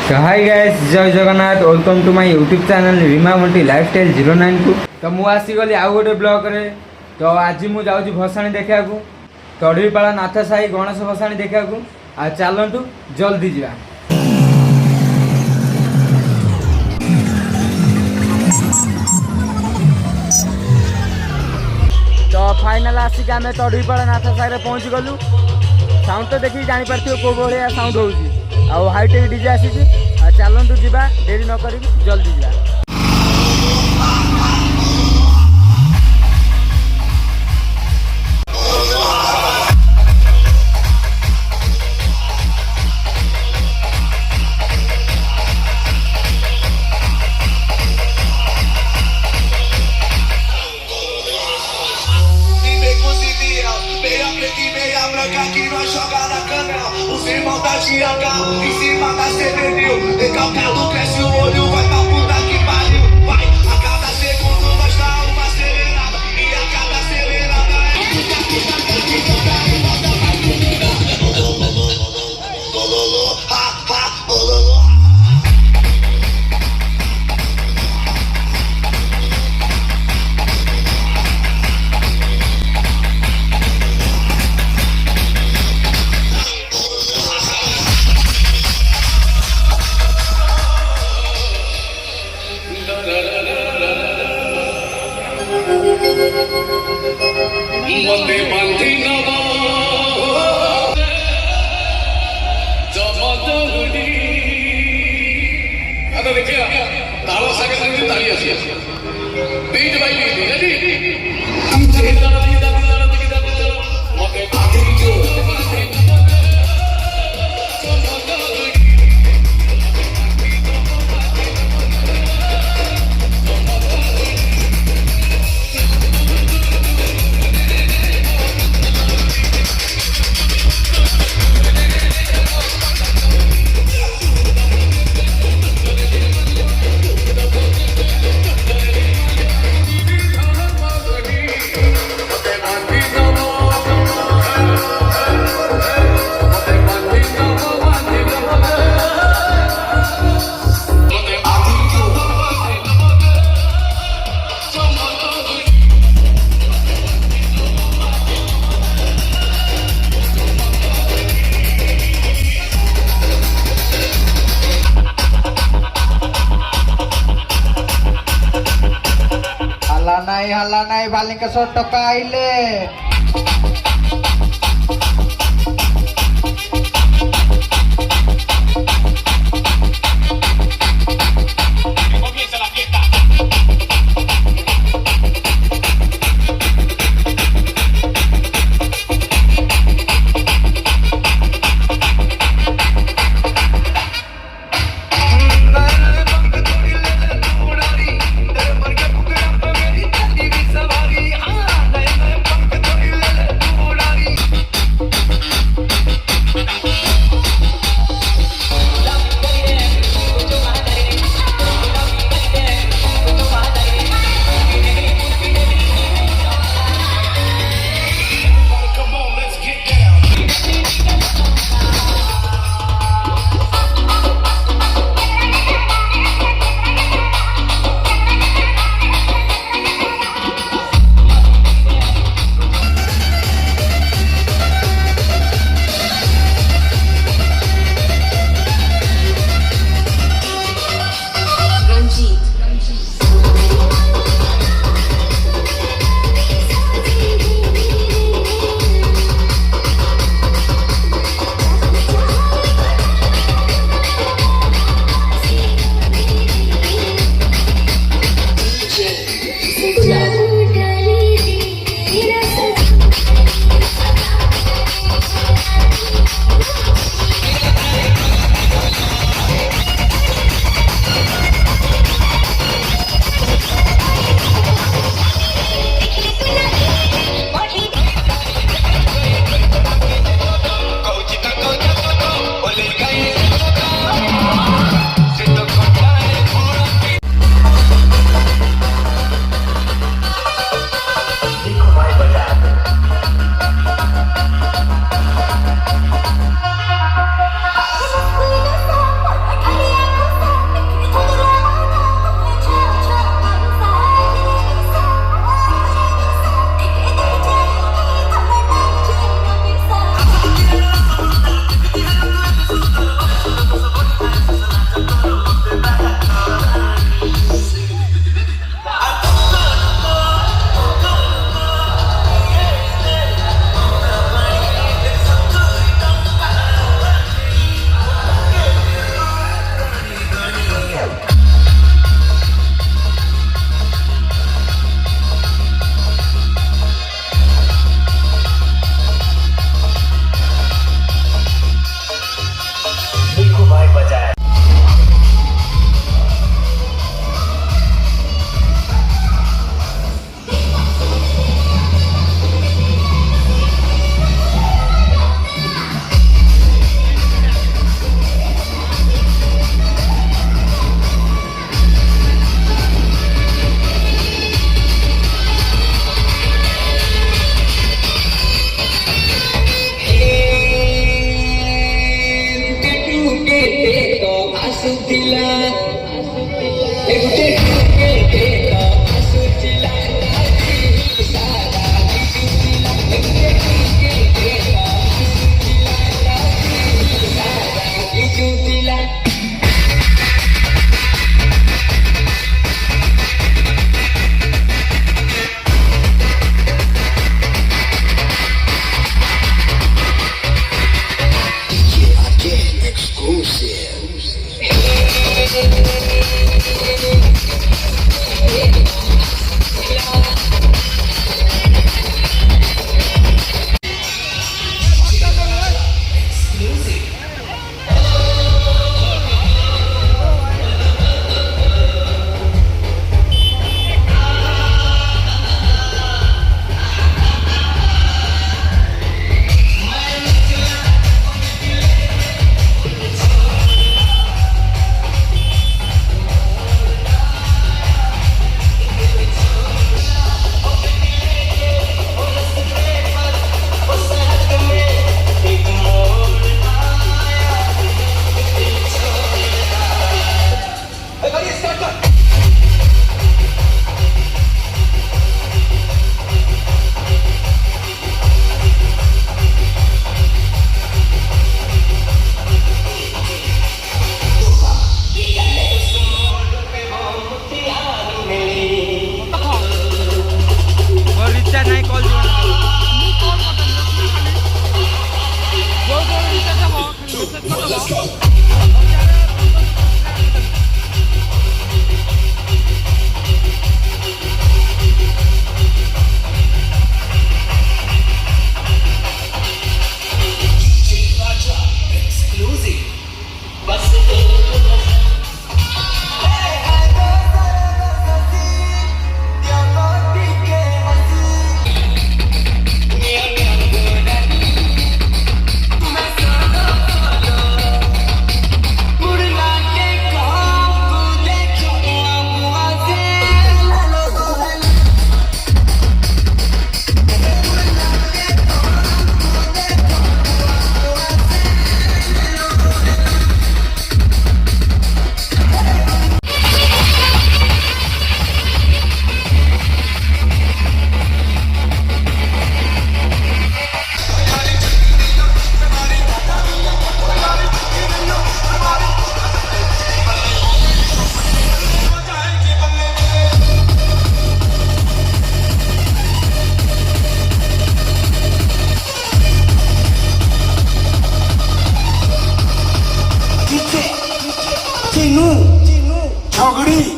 तो hi guys, Jai Jagannath, welcome to my YouTube channel Reema Bunty lifestyle 092। तो मु आसीगली आउ गोटे ब्लॉग रे। तो आज मु जाऊँ भसाणी देखा तड़ीपाड़ा नाथ साई गणेश भसाणी देखा। आ चलतु जल्दी जा। तो फाइनाल आसिक आम तड़ीपाड़ा नाथ साई पहुँची गलु। साउंड तो देखिए जापर कौ भाया साउंड हो हाईटेक डीजे आसी। चलतु जा, डेरी नक जल्दी जा। Que nós joga na câmera, os irmãos da Gianga, em cima da CBD, recalcado cresce o olho, vai pra puta que pariu, vai, a cada segundo nós dá uma acelerada, e a cada acelerada é puta que toca e volta mais bonita, ha, ha, Mate Pantina Jamadagudi. आता देखिए ताला सागे संगीत ताली आसी beat by beat ready हम चेहरा दिदा मते आखिरी जो हल्ला नहीं बाली के 100 टका आइले। Safari, ah, झगड़ी